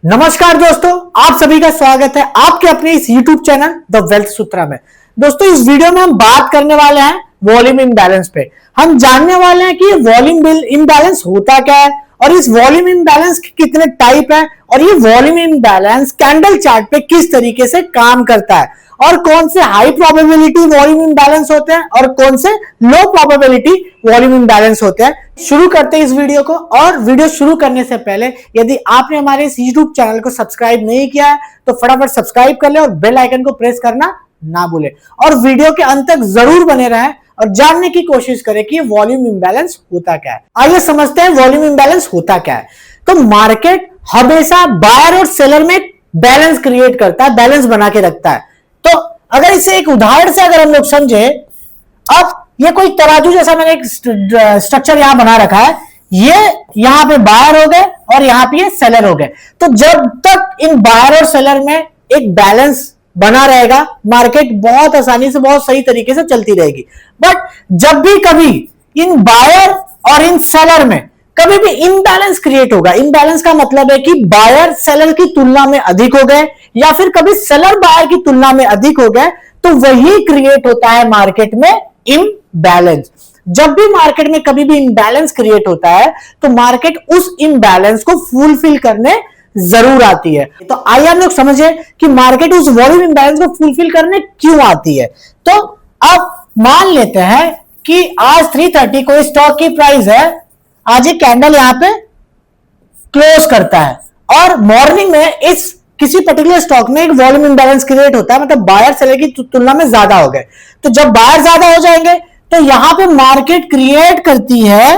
नमस्कार दोस्तों, आप सभी का स्वागत है आपके अपने इस YouTube चैनल द वेल्थ सूत्रा में। दोस्तों, इस वीडियो में हम बात करने वाले हैं वॉल्यूम इम्बैलेंस पे। हम जानने वाले हैं कि वॉल्यूम इम्बैलेंस होता क्या है और इस वॉल्यूम इम्बैलेंस के कितने टाइप है और ये वॉल्यूम इम्बैलेंस कैंडल चार्ट पे किस तरीके से काम करता है और कौन से हाई प्रोबेबिलिटी वॉल्यूम इम्बैलेंस होते हैं और कौन से लो प्रोबेबिलिटी वॉल्यूम इम्बैलेंस होते हैं। शुरू करते हैं इस वीडियो को। और वीडियो शुरू करने से पहले यदि आपने हमारे इस YouTube चैनल को सब्सक्राइब नहीं किया है तो फटाफट सब्सक्राइब कर ले और बेल आइकन को प्रेस करना ना भूले और वीडियो के अंत तक जरूर बने रहें और जानने की कोशिश करें कि वॉल्यूम इम्बैलेंस होता क्या है। आइए समझते हैं वॉल्यूम इम्बैलेंस होता क्या है। तो मार्केट हमेशा बायर और सेलर में बैलेंस क्रिएट करता है, बैलेंस बना के रखता है। तो अगर इसे एक उदाहरण से अगर हम लोग समझे, अब ये कोई तराजू जैसा मैंने एक स्ट्रक्चर यहां बना रखा है, ये यहां पे बायर हो गए और यहां पे ये सेलर हो गए। तो जब तक इन बायर और सेलर में एक बैलेंस बना रहेगा, मार्केट बहुत आसानी से बहुत सही तरीके से चलती रहेगी। बट जब भी कभी इन बायर और इन सेलर में कभी भी इम्बैलेंस क्रिएट होगा, इम्बैलेंस का मतलब है कि बायर सेलर की तुलना में अधिक हो गए या फिर कभी सेलर बायर की तुलना में अधिक हो गए, तो वही क्रिएट होता है मार्केट में इम्बैलेंस। जब भी मार्केट में कभी भी इम्बैलेंस क्रिएट होता है तो मार्केट उस इम्बैलेंस को फुलफिल करने जरूर आती है। तो आइए हम लोग समझे कि मार्केट उस वॉल्यूम इम्बैलेंस को फुलफिल करने क्यों आती है। तो अब मान लेते हैं कि आज 330 कोई स्टॉक की प्राइस है, आज एक कैंडल यहां पे क्लोज करता है और मॉर्निंग में इस किसी पर्टिकुलर स्टॉक में एक वॉल्यूम इम्बैलेंस क्रिएट होता है, मतलब बायर सेलर की तुलना में ज्यादा हो गए। तो जब बायर ज्यादा हो जाएंगे तो यहां पे मार्केट क्रिएट करती है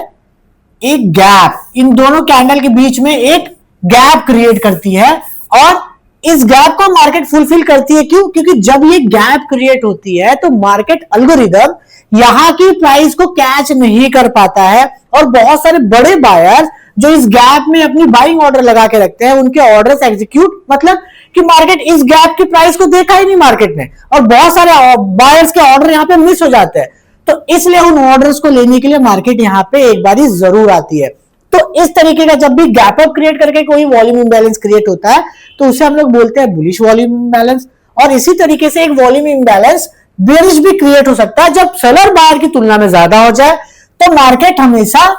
एक गैप, इन दोनों कैंडल के बीच में एक गैप क्रिएट करती है और इस गैप को मार्केट फुलफिल करती है। क्यों? क्योंकि जब ये गैप क्रिएट होती है तो मार्केट एल्गोरिदम यहां की प्राइस को कैच नहीं कर पाता है और बहुत सारे बड़े बायर्स जो इस गैप में अपनी बाइंग ऑर्डर लगा के रखते हैं, उनके ऑर्डर्स एग्जीक्यूट, मतलब कि मार्केट इस गैप की प्राइस को देखा ही नहीं मार्केट ने, और बहुत सारे बायर्स के ऑर्डर यहां पे मिस हो जाते हैं। तो इसलिए उन ऑर्डर्स को लेने के लिए मार्केट यहां पे एक बारी जरूर आती है। तो इस तरीके का जब भी गैप अप क्रिएट करके कोई वॉल्यूम इम्बैलेंस क्रिएट होता है तो उसे हम लोग बोलते हैं बुलिश वॉल्यूम इम्बैलेंस। और इसी तरीके से एक वॉल्यूम इम्बैलेंस बेरिश भी क्रिएट हो सकता है। जब सेलर बायर की तुलना में ज्यादा हो जाए तो मार्केट हमेशा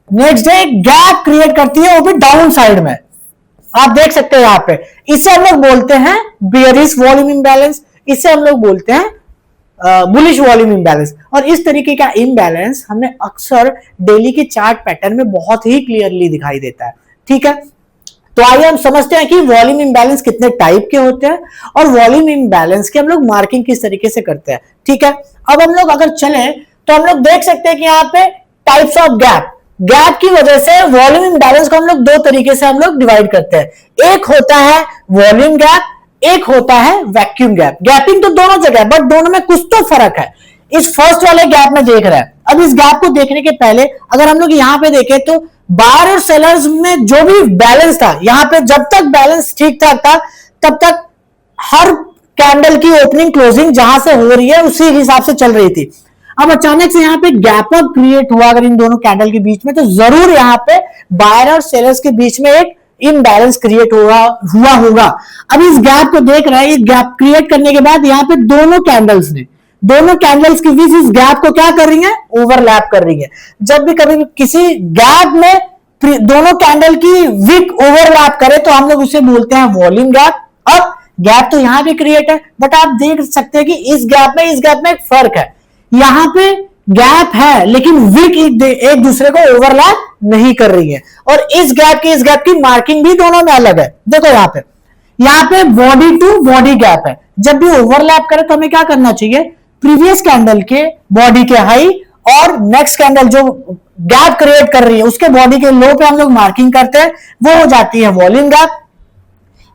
नेक्स्ट डे गैप क्रिएट करती है, वो भी डाउन साइड में। आप देख सकते हैं यहां पे, इसे हम लोग बोलते हैं बेयरिश वॉल्यूम इम्बैलेंस, इसे हम लोग बोलते हैं बुलिश वॉल्यूम इम्बैलेंस। और इस तरीके का इम्बैलेंस हमें अक्सर डेली के चार्ट पैटर्न में बहुत ही क्लियरली दिखाई देता है। ठीक है, तो आइए हम समझते हैं कि वॉल्यूम इम्बैलेंस कितने टाइप के होते हैं और वॉल्यूम इम्बैलेंस की हम लोग मार्किंग किस तरीके से करते हैं। ठीक है, अब हम लोग अगर चले तो हम लोग देख सकते हैं कि यहाँ पे टाइप्स ऑफ गैप की वजह से वॉल्यूम इम्बैलेंस को हम लोग दो तरीके से हम लोग डिवाइड करते हैं। एक होता है वॉल्यूम गैप, एक होता है वैक्यूम गैप। गैपिंग तो दोनों जगह है बट दोनों में कुछ तो फर्क है। इस फर्स्ट वाले गैप में देख रहे हैं। अब इस गैप को देखने के पहले अगर हम लोग यहां पे देखें तो बायर और सेलर्स में जो भी बैलेंस था, यहां पे जब तक बैलेंस ठीक ठाक था तब तक हर कैंडल की ओपनिंग क्लोजिंग जहां से हो रही है उसी हिसाब से चल रही थी। अब अचानक से यहाँ पे गैप अप क्रिएट हुआ अगर इन दोनों कैंडल के बीच में, तो जरूर यहाँ पे बायर और सेलर्स के बीच में एक इम्बैलेंस क्रिएट हुआ होगा। अब इस गैप को देख रहे हैं, इस गैप क्रिएट करने के बाद यहाँ पे दोनों कैंडल्स के बीच इस गैप को क्या कर रही है, ओवरलैप कर रही है। जब भी कभी किसी गैप में दोनों कैंडल की विक ओवरलैप करे तो हम लोग उसे बोलते हैं वॉल्यूम गैप। अब गैप तो यहां भी क्रिएट है बट आप देख सकते हैं कि इस गैप में एक फर्क है। यहां पे गैप है लेकिन विक एक दूसरे को ओवरलैप नहीं कर रही है और इस गैप की मार्किंग भी दोनों में अलग है। देखो यहाँ पे बॉडी टू बॉडी गैप है। जब भी ओवरलैप करे तो हमें क्या करना चाहिए, प्रीवियस कैंडल के बॉडी के हाई और नेक्स्ट कैंडल जो गैप क्रिएट कर रही है उसके बॉडी के लो पे हम लोग मार्किंग करते हैं, वो हो जाती है वॉल्यूम गैप।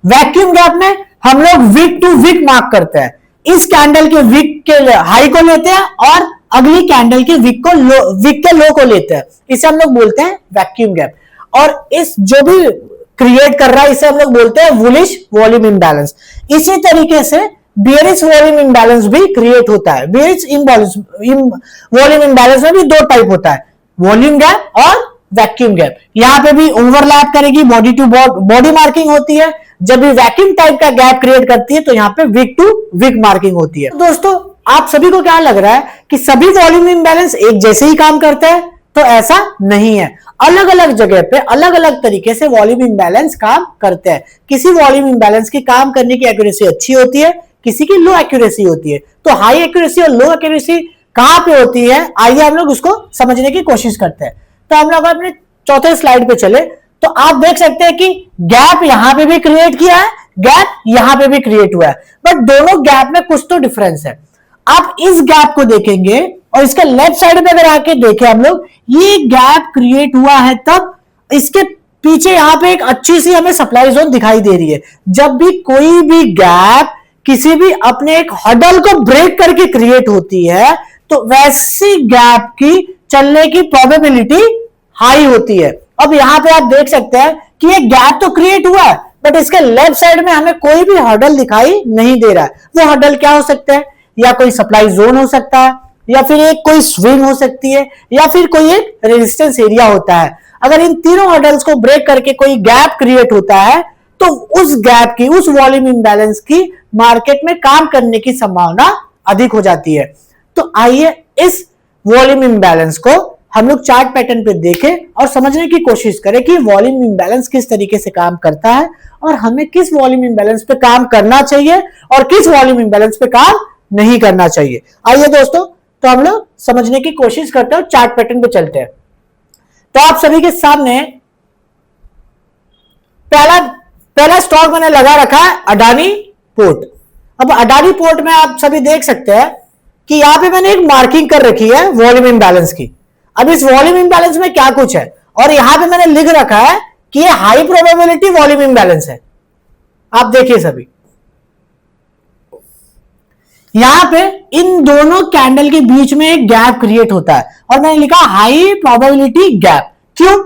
वैक्यूम गैप में हम लोग विक टू विक मार्क करते हैं। इस कैंडल के विक के हाई को लेते हैं और अगली कैंडल के विक के लो को लेते हैं, इसे हम लोग बोलते हैं वैक्यूम गैप। और इस जो भी क्रिएट कर रहा है इसे हम लोग बोलते हैं बुलिश वॉल्यूम इम्बैलेंस। इसी तरीके से बेयरिश वॉल्यूम इम्बैलेंस भी क्रिएट होता है। बेयरिश वॉल्यूम इम्बैलेंस में भी दो टाइप होता है, वॉल्यूम गैप और वैक्यूम गैप। यहाँ पे भी ओवरलैप करेगी, बॉडी टू बॉडी मार्किंग होती है। जब भी वैक्यूम टाइप का गैप क्रिएट करती है तो यहाँ पे विक टू विक मार्किंग होती है। तो दोस्तों आप सभी को क्या लग रहा है कि सभी वॉल्यूम इम्बैलेंस एक जैसे ही काम करते हैं? तो ऐसा नहीं है, अलग अलग जगह पे अलग अलग तरीके से वॉल्यूम इम्बैलेंस काम करते हैं। किसी वॉल्यूम इम्बैलेंस की काम करने की एक्यूरेसी अच्छी होती है, किसी की लो एक्यूरेसी होती है। तो हाई एक्यूरेसी और लो एक्यूरेसी कहां पे होती है, आइए हम लोग उसको समझने की कोशिश करते हैं। तो हम लोग अपने चौथे स्लाइड पे चले तो आप देख सकते हैं कि गैप यहां पे भी क्रिएट किया है, गैप यहां पे भी क्रिएट हुआ है, बट दोनों गैप में कुछ तो डिफरेंस है। आप इस गैप को देखेंगे और इसके लेफ्ट साइड पे अगर आके देखें हम लोग, ये गैप क्रिएट हुआ है तब इसके पीछे यहां पे एक अच्छी सी हमें सप्लाई जोन दिखाई दे रही है। जब भी कोई भी गैप किसी भी अपने एक हडल को ब्रेक करके क्रिएट होती है तो वैसी गैप की चलने की प्रोबेबिलिटी हाई होती है। अब यहां पे आप देख सकते हैं कि ये गैप तो क्रिएट हुआ है बट इसके लेफ्ट साइड में हमें कोई भी हडल दिखाई नहीं दे रहा है। वो हडल क्या हो सकता है? या कोई सप्लाई जोन हो सकता है, या फिर एक कोई स्विंग हो सकती है, या फिर कोई एक रेजिस्टेंस एरिया होता है। अगर इन तीनों हडल्स को ब्रेक करके कोई गैप क्रिएट होता है तो उस गैप की, उस वॉल्यूम इम्बैलेंस की मार्केट में काम करने की संभावना अधिक हो जाती है। तो आइए इस वॉल्यूम इम्बैलेंस को हम लोग चार्ट पैटर्न पे देखें और समझने की कोशिश करें कि वॉल्यूम इम्बैलेंस किस तरीके से काम करता है और हमें किस वॉल्यूम इम्बैलेंस पे काम करना चाहिए और किस वॉल्यूम इम्बैलेंस पे काम नहीं करना चाहिए। आइए दोस्तों, तो हम लोग समझने की कोशिश करते हैं, चार्ट पैटर्न पे चलते हैं। तो आप सभी के सामने पहला स्टॉक मैंने लगा रखा है अडानी पोर्ट। अब अडानी पोर्ट में आप सभी देख सकते हैं कि यहां पे मैंने एक मार्किंग कर रखी है वॉल्यूम इम्बैलेंस की। अब इस वॉल्यूम इम्बैलेंस में क्या कुछ है, और यहां पे मैंने लिख रखा है कि ये हाई प्रोबेबिलिटी वॉल्यूम इम्बैलेंस है। आप देखिए सभी, यहां पे इन दोनों कैंडल के बीच में एक गैप क्रिएट होता है और मैंने लिखा हाई प्रोबेबिलिटी गैप। क्यों?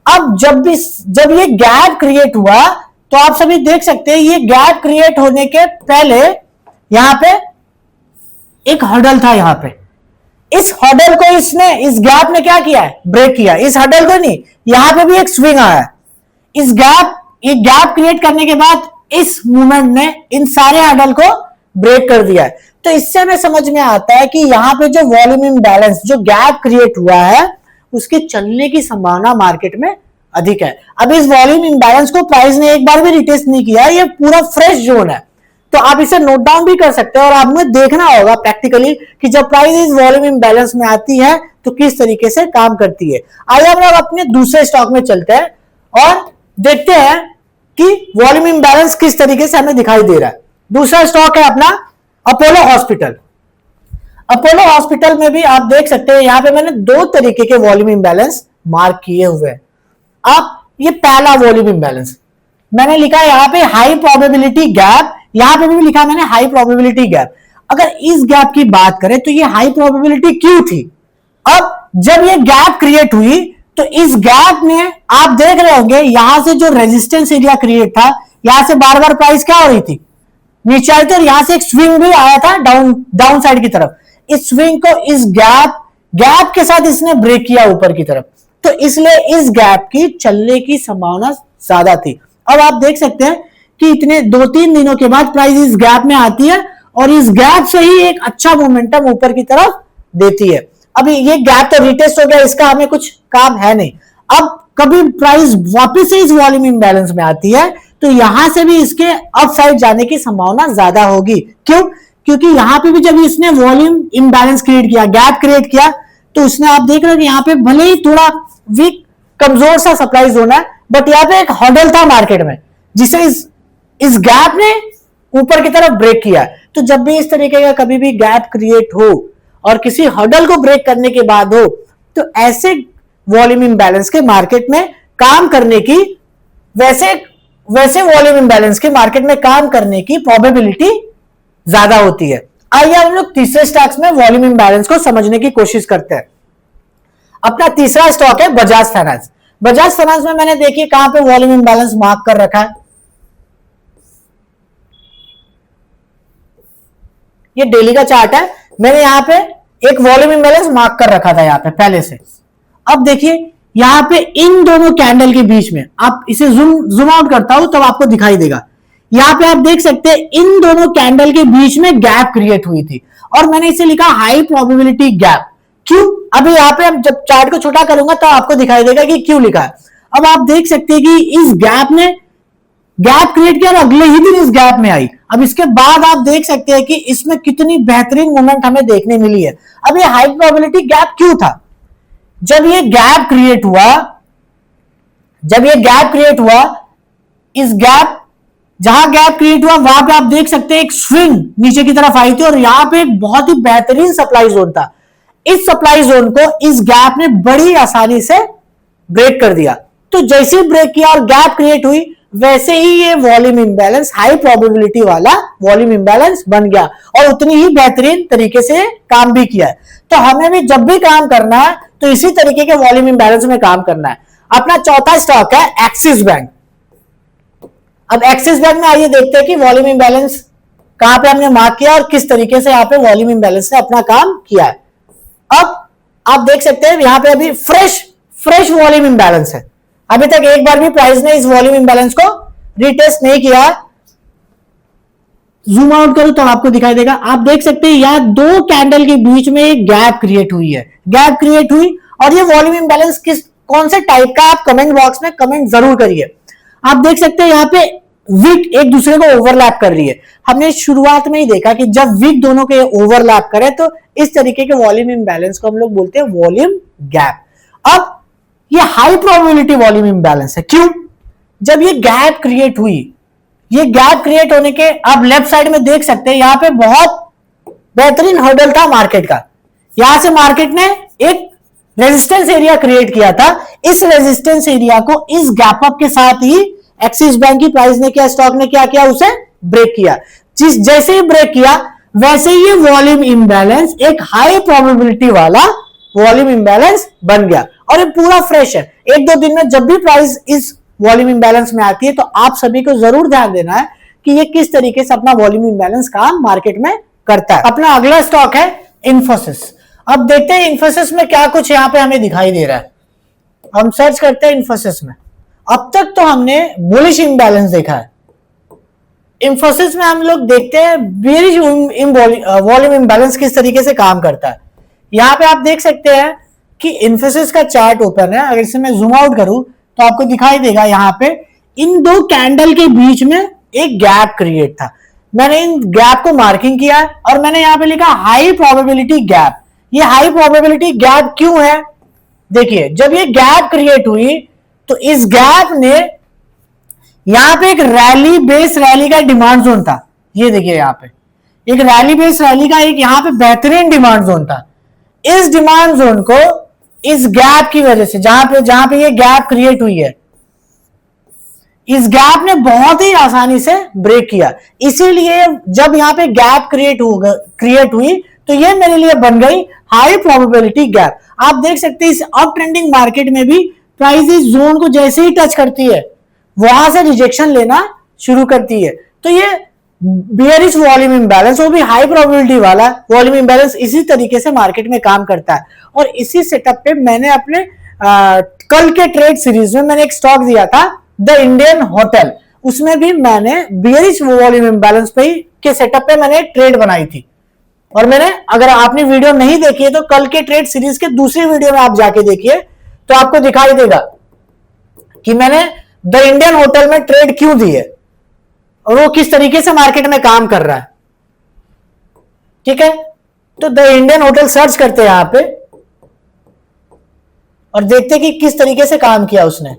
अब जब ये गैप क्रिएट हुआ तो आप सभी देख सकते हैं ये गैप क्रिएट होने के पहले यहां पे एक हडल था। यहां पे इस हडल को इस गैप ने क्या किया है? ब्रेक किया। इस हडल को नहीं, यहां पे भी एक स्विंग आया। ये गैप क्रिएट करने के बाद इस मूवमेंट ने इन सारे हडल को ब्रेक कर दिया है। तो इससे हमें समझ में आता है कि यहां पे जो वॉल्यूम इम्बैलेंस, जो गैप क्रिएट हुआ है, उसके चलने की संभावना मार्केट में अधिक है। अब इस वॉल्यूम इम्बैलेंस को प्राइस ने एक बार भी रिटेस्ट नहीं किया, ये पूरा फ्रेश जोन है। तो आप इसे नोट डाउन भी कर सकते हैं और आपने देखना होगा प्रैक्टिकली कि जब प्राइस इस वॉल्यूम इम्बैलेंस में आती है तो किस तरीके से काम करती है। आइए हम लोग अपने दूसरे स्टॉक में चलते हैं और देखते हैं कि वॉल्यूम इम्बैलेंस किस तरीके से हमें दिखाई दे रहा है। दूसरा स्टॉक है अपना अपोलो हॉस्पिटल। अपोलो हॉस्पिटल में भी आप देख सकते हैं यहां पे मैंने दो तरीके के वॉल्यूम इम्बैलेंस मार्क किए हुए हैं। अब ये पहला वॉल्यूम इम्बैलेंस मैंने लिखा यहां पे हाई प्रोबेबिलिटी गैप, यहां पे भी लिखा मैंने हाई प्रोबेबिलिटी गैप। अगर इस गैप की बात करें तो ये हाई प्रोबेबिलिटी क्यों थी? अब जब ये गैप क्रिएट हुई तो इस गैप ने, आप देख रहे होंगे यहां से जो रेजिस्टेंस एरिया क्रिएट था, यहां से बार बार प्राइस क्या हो रही थी? नीचे आई थी और यहां से एक स्विंग भी आया था डाउन साइड की तरफ। इस स्विंग को इस गैप के साथ इसने ब्रेक किया ऊपर की तरफ, तो इसलिए इस गैप की चलने की संभावना ज्यादा थी। अब आप देख सकते हैं कि इतने 2-3 दिनों के बाद प्राइस इस गैप में आती है और इस गैप से ही एक अच्छा मोमेंटम ऊपर की तरफ देती है। अभी ये गैप तो रिटेस्ट हो गया, इसका हमें कुछ काम है नहीं। अब कभी प्राइस वापस से इस वॉल्यूम इम्बैलेंस में आती है तो यहां से भी इसके अपसाइड जाने की संभावना ज्यादा होगी। क्यों? क्योंकि यहां पे भी जब इसने वॉल्यूम इम्बैलेंस क्रिएट किया, गैप क्रिएट किया, तो उसने, आप देख रहे हो कि यहां पे भले ही थोड़ा वीक कमजोर सा सप्लाई जोन है, बट यहां पे एक हडल था मार्केट में जिसे इस गैप ने ऊपर की तरफ ब्रेक किया। तो जब भी इस तरीके का कभी भी गैप क्रिएट हो और किसी हडल को ब्रेक करने के बाद हो तो ऐसे वॉल्यूम इम्बैलेंस के मार्केट में काम करने की, वैसे वॉल्यूम इम्बैलेंस के मार्केट में काम करने की प्रोबेबिलिटी ज्यादा होती है। आइए हम लोग तीसरे स्टॉक्स में वॉल्यूम इम्बैलेंस को समझने की कोशिश करते हैं। अपना तीसरा स्टॉक है बजाज फाइनेंस। बजाज फाइनेंस में मैंने देखिए कहां पे वॉल्यूम इम्बैलेंस मार्क कर रखा है। ये डेली का चार्ट है, मैंने यहां पे एक वॉल्यूम इम्बैलेंस मार्क कर रखा था यहां पे पहले से। अब देखिए यहां पे इन दोनों कैंडल के बीच में, आप इसे जूम आउट करता हूं तब आपको दिखाई देगा। यहां पे आप देख सकते हैं इन दोनों कैंडल के बीच में गैप क्रिएट हुई थी और मैंने इसे लिखा हाई प्रोबेबिलिटी गैप। क्यों? अभी यहां पे हम जब चार्ट को छोटा करूंगा तो आपको दिखाई देगा कि क्यों लिखा है। अब आप देख सकते हैं कि इस गैप ने गैप क्रिएट किया और अगले ही दिन इस गैप में आई। अब इसके बाद आप देख सकते हैं कि इसमें कितनी बेहतरीन मूवमेंट हमें देखने मिली है। अब ये हाई प्रोबेबिलिटी गैप क्यों था? जब ये गैप क्रिएट हुआ, इस गैप, जहां गैप क्रिएट हुआ वहां पे आप देख सकते हैं एक स्विंग नीचे की तरफ आई थी और यहां पे एक बहुत ही बेहतरीन सप्लाई जोन था। इस सप्लाई जोन को इस गैप ने बड़ी आसानी से ब्रेक कर दिया। तो जैसे ही ब्रेक किया और गैप क्रिएट हुई, वैसे ही ये वॉल्यूम इंबैलेंस, हाई प्रोबेबिलिटी वाला वॉल्यूम इंबैलेंस बन गया और उतनी ही बेहतरीन तरीके से काम भी किया है। तो हमें भी जब भी काम करना है तो इसी तरीके के वॉल्यूम इंबैलेंस में काम करना है। अपना चौथा स्टॉक है एक्सिस बैंक। अब एक्सिस बैंक में आइए देखते हैं कि वॉल्यूम इंबैलेंस कहां पे हमने मार्क किया और किस तरीके से यहां पे वॉल्यूम इंबैलेंस ने अपना काम किया है। अब आप देख सकते हैं यहां पे अभी फ्रेश वॉल्यूम इंबैलेंस है। अभी तक एक बार भी प्राइस ने इस वॉल्यूम इंबैलेंस को रीटेस्ट नहीं किया। जूम आउट करूं तो आपको दिखाई देगा। आप देख सकते हैं यहां दो कैंडल के बीच में एक गैप क्रिएट हुई है, गैप क्रिएट हुई और ये वॉल्यूम इंबैलेंस कौन से टाइप का, आप कमेंट बॉक्स में कमेंट जरूर करिए। आप देख सकते हैं यहां पे विक एक दूसरे को ओवरलैप कर रही है। हमने शुरुआत में ही देखा कि जब विक दोनों के ओवरलैप करे तो इस तरीके के वॉल्यूम इंबैलेंस को हम लोग बोलते हैं वॉल्यूम गैप। अब ये हाई प्रोबेबिलिटी वॉल्यूम इंबैलेंस है। क्यों? जब ये गैप क्रिएट हुई, ये गैप क्रिएट होने के आप लेफ्ट साइड में देख सकते हैं यहां पे बहुत बेहतरीन हर्डल था मार्केट का। यहां से मार्केट ने एक रेजिस्टेंस एरिया क्रिएट किया था। इस रेजिस्टेंस एरिया को इस गैप अप के साथ ही एक्सिस बैंक की प्राइस ने क्या, स्टॉक ने क्या किया, उसे ब्रेक किया। जैसे ही ब्रेक किया वैसे ही वॉल्यूम इंबैलेंस एक हाई प्रोबेबिलिटी वाला वॉल्यूम इंबैलेंस बन गया और ये पूरा फ्रेश है। एक दो दिन में जब भी प्राइस इस वॉल्यूम इंबैलेंस में आती है तो आप सभी को जरूर ध्यान देना है कि ये किस तरीके से अपना वॉल्यूम इंबैलेंस काम मार्केट में करता है। अपना अगला स्टॉक है इन्फोसिस। अब देखते हैं इन्फोसिस में क्या कुछ यहां पे हमें दिखाई दे रहा है। हम सर्च करते हैं इन्फोसिस में। अब तक तो हमने बुलिश इंबैलेंस देखा है। इन्फोसिस में हम लोग देखते हैं बेरिश वॉल्यूम इंबैलेंस किस तरीके से काम करता है। यहां पे आप देख सकते हैं कि इन्फोसिस का चार्ट ओपन है। अगर इसे मैं जूम आउट करूं तो आपको दिखाई देगा यहां पे इन दो कैंडल के बीच में एक गैप क्रिएट था। मैंने इन गैप को मार्किंग किया और मैंने यहां पे लिखा हाई प्रोबेबिलिटी गैप। ये हाई प्रोबेबिलिटी गैप क्यों है? देखिए, जब ये गैप क्रिएट हुई तो इस गैप ने यहां पे एक रैली बेस रैली का डिमांड जोन था। ये देखिए यहां पे एक रैली बेस रैली का एक यहां पे बेहतरीन डिमांड जोन था। इस डिमांड जोन को इस गैप की वजह से जहां पे ये गैप क्रिएट हुई है, इस गैप ने बहुत ही आसानी से ब्रेक किया। इसीलिए जब यहां पे गैप क्रिएट हुई तो ये मेरे लिए बन गई हाई प्रोबेबिलिटी गैप। आप देख सकते हैं इस अप ट्रेंडिंग मार्केट में भी प्राइस इस जोन को जैसे ही टच करती है वहां से रिजेक्शन लेना शुरू करती है। तो ये बेयरिश वॉल्यूम इंबैलेंस, वो भी हाई प्रोबेबिलिटी वाला वॉल्यूम इंबैलेंस, इसी तरीके से मार्केट में काम करता है। और इसी सेटअप पे मैंने अपने कल के ट्रेड सीरीज में मैंने एक स्टॉक दिया था द इंडियन होटल। उसमें भी मैंने बेयरिश वॉल्यूम इंबैलेंस पे के सेटअप पे मैंने एक ट्रेड बनाई थी। और मैंने, अगर आपने वीडियो नहीं देखी है तो कल के ट्रेड सीरीज के दूसरी वीडियो में आप जाके देखिए तो आपको दिखाई देगा कि मैंने द इंडियन होटल में ट्रेड क्यों दी है और वो किस तरीके से मार्केट में काम कर रहा है। ठीक है, तो द इंडियन होटल सर्च करते हैं यहां पे और देखते हैं कि किस तरीके से काम किया उसने।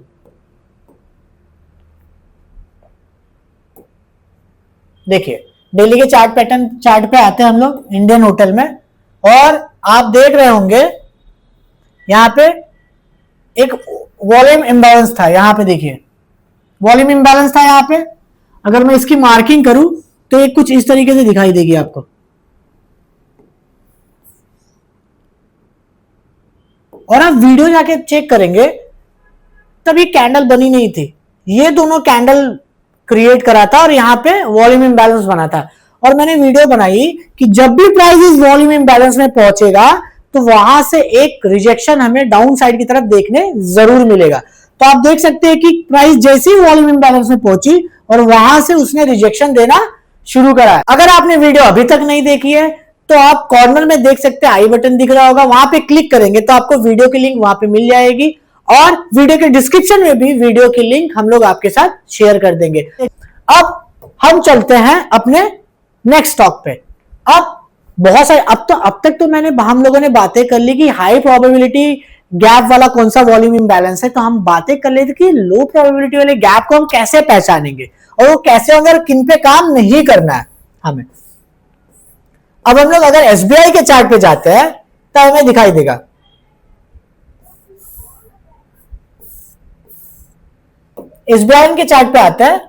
देखिए, डेली के चार्ट पे आते हैं हम लोग इंडियन होटल में और आप देख रहे होंगे यहां पे एक वॉल्यूम इंबैलेंस था। यहां पे देखिए वॉल्यूम इंबैलेंस था यहां पे। अगर मैं इसकी मार्किंग करूं तो ये कुछ इस तरीके से दिखाई देगी आपको। और आप वीडियो जाके चेक करेंगे तब ये कैंडल बनी नहीं थी, ये दोनों कैंडल क्रिएट करा था और यहां पे वॉल्यूम इंबैलेंस बना था। और मैंने वीडियो बनाई कि जब भी प्राइस इस वॉल्यूम इंबैलेंस में पहुंचेगा तो वहां से एक रिजेक्शन हमें डाउन साइड की तरफ देखने जरूर मिलेगा। तो आप देख सकते हैं कि प्राइस जैसे ही वॉल्यूम इम्बैलेंस में पहुंची और वहां से उसने रिजेक्शन देना शुरू करा है। अगर आपने वीडियो अभी तक नहीं देखी है तो आप कॉर्नर में देख सकते हैं, आई बटन दिख रहा होगा, वहां पे क्लिक करेंगे तो आपको वीडियो की लिंक वहां पे मिल जाएगी और वीडियो के डिस्क्रिप्शन में भी वीडियो की लिंक हम लोग आपके साथ शेयर कर देंगे। अब हम चलते हैं अपने नेक्स्ट टॉक पे। अब बहुत सारे अब तक तो हम लोगों ने बातें कर ली कि हाई प्रोबेबिलिटी गैप वाला कौन सा वॉल्यूम इम्बैलेंस है, तो हम बातें कर लेते कि लो प्रोबेबिलिटी वाले गैप को हम कैसे पहचानेंगे और वो कैसे, अगर किन पे काम नहीं करना है हमें। अब हम लोग अगर एसबीआई के चार्ट पे जाते हैं तो हमें दिखाई देगा एसबीआई के चार्ट पे आता है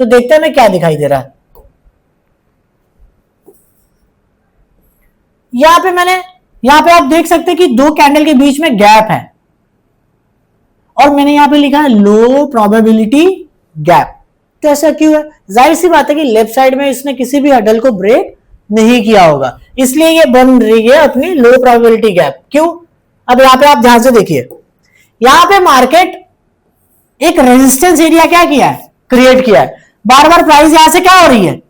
तो देखते हैं हमें क्या दिखाई दे रहा है। यहां पे आप देख सकते हैं कि दो कैंडल के बीच में गैप है और मैंने यहां पे लिखा है लो प्रोबेबिलिटी गैप। तो ऐसा क्यों है? जाहिर सी बात है कि लेफ्ट साइड में इसने किसी भी हडल को ब्रेक नहीं किया होगा, इसलिए ये बन रही है अपनी लो प्रोबेबिलिटी गैप। क्यों? अब यहां पे आप ध्यान से देखिए, यहां पे मार्केट एक रेजिस्टेंस एरिया क्या किया है, क्रिएट किया है। बार बार प्राइस यहां से क्या हो रही है,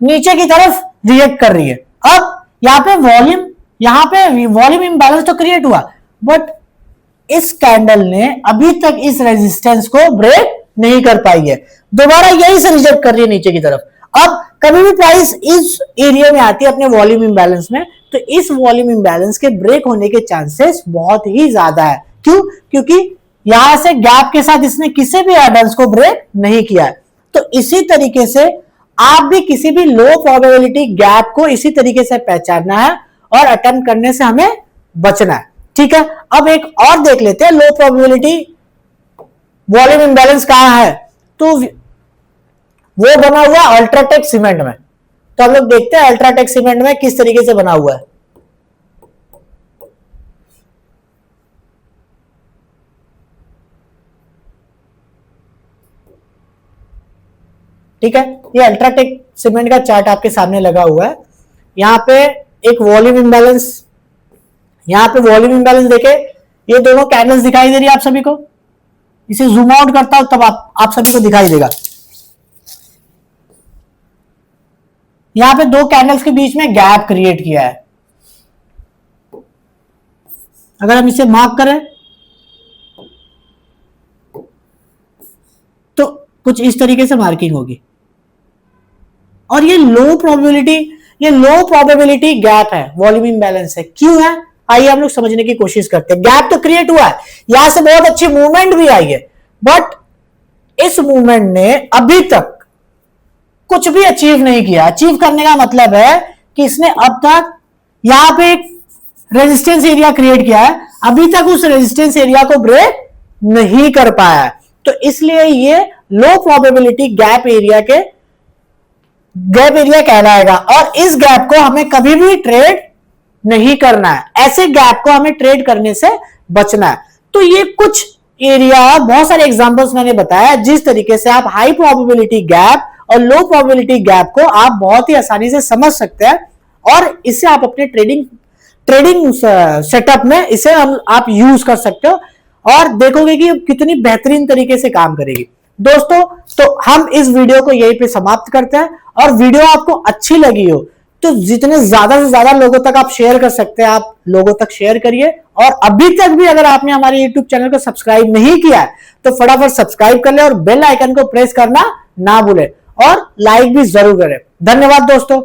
नीचे की तरफ रिएक्ट कर रही है। अब यहां पे वॉल्यूम इम्बैलेंस तो क्रिएट हुआ, बट इस कैंडल ने अभी तक इस रेजिस्टेंस को ब्रेक नहीं कर पाई है, दोबारा यही से रिजेक्ट कर रही है नीचे की तरफ। अब कभी भी प्राइस इस एरिया में आती है अपने वॉल्यूम इम्बैलेंस में, तो इस वॉल्यूम इम्बैलेंस के ब्रेक होने के चांसेस बहुत ही ज्यादा है। क्यों? क्योंकि यहां से गैप के साथ इसने किसी भी एडल्स को ब्रेक नहीं किया है। तो इसी तरीके से आप भी किसी भी लो प्रोबेबिलिटी गैप को इसी तरीके से पहचानना है और अटेम्प्ट करने से हमें बचना है। ठीक है, अब एक और देख लेते हैं लो प्रोबेबिलिटी वॉल्यूम इम्बैलेंस कहां है। तो वो बना हुआ अल्ट्राटेक सीमेंट में। तो हम लोग देखते हैं अल्ट्राटेक सीमेंट में किस तरीके से बना हुआ है। ठीक है, ये अल्ट्राटेक सीमेंट का चार्ट आपके सामने लगा हुआ है। यहां पे एक वॉल्यूम इम्बैलेंस, यहां पे वॉल्यूम इम्बैलेंस देखे, ये दोनों कैंडल्स दिखाई दे रही है आप सभी को। इसे जूम आउट करता हूं तब आप सभी को दिखाई देगा। यहां पे दो कैंडल्स के बीच में गैप क्रिएट किया है। अगर हम इसे मार्क करें तो कुछ इस तरीके से मार्किंग होगी और ये लो प्रोबेबिलिटी गैप है, वॉल्यूम इम्बैलेंस है। क्यों है? आइए हम लोग समझने की कोशिश करते हैं। गैप तो क्रिएट हुआ है, यहां से बहुत अच्छी मूवमेंट भी आई है, बट इस मूवमेंट ने अभी तक कुछ भी अचीव नहीं किया। अचीव करने का मतलब है कि इसने अब तक यहां पे एक रेजिस्टेंस एरिया क्रिएट किया है, अभी तक उस रेजिस्टेंस एरिया को ब्रेक नहीं कर पाया है। तो इसलिए ये लो प्रोबेबिलिटी गैप एरिया कहलाएगा और इस गैप को हमें कभी भी ट्रेड नहीं करना है। ऐसे गैप को हमें ट्रेड करने से बचना है। तो ये कुछ एरिया, बहुत सारे एग्जांपल्स मैंने बताया जिस तरीके से आप हाई प्रोबेबिलिटी गैप और लो प्रोबेबिलिटी गैप को आप बहुत ही आसानी से समझ सकते हैं और इससे आप अपने ट्रेडिंग सेटअप में इसे आप यूज कर सकते हो और देखोगे कि कितनी बेहतरीन तरीके से काम करेगी। दोस्तों, तो हम इस वीडियो को यहीं पे समाप्त करते हैं और वीडियो आपको अच्छी लगी हो तो जितने ज्यादा से ज्यादा लोगों तक आप शेयर कर सकते हैं, आप लोगों तक शेयर करिए। और अभी तक भी अगर आपने हमारे YouTube चैनल को सब्सक्राइब नहीं किया है तो फटाफट सब्सक्राइब कर ले और बेल आइकन को प्रेस करना ना भूले और लाइक भी जरूर करें। धन्यवाद दोस्तों।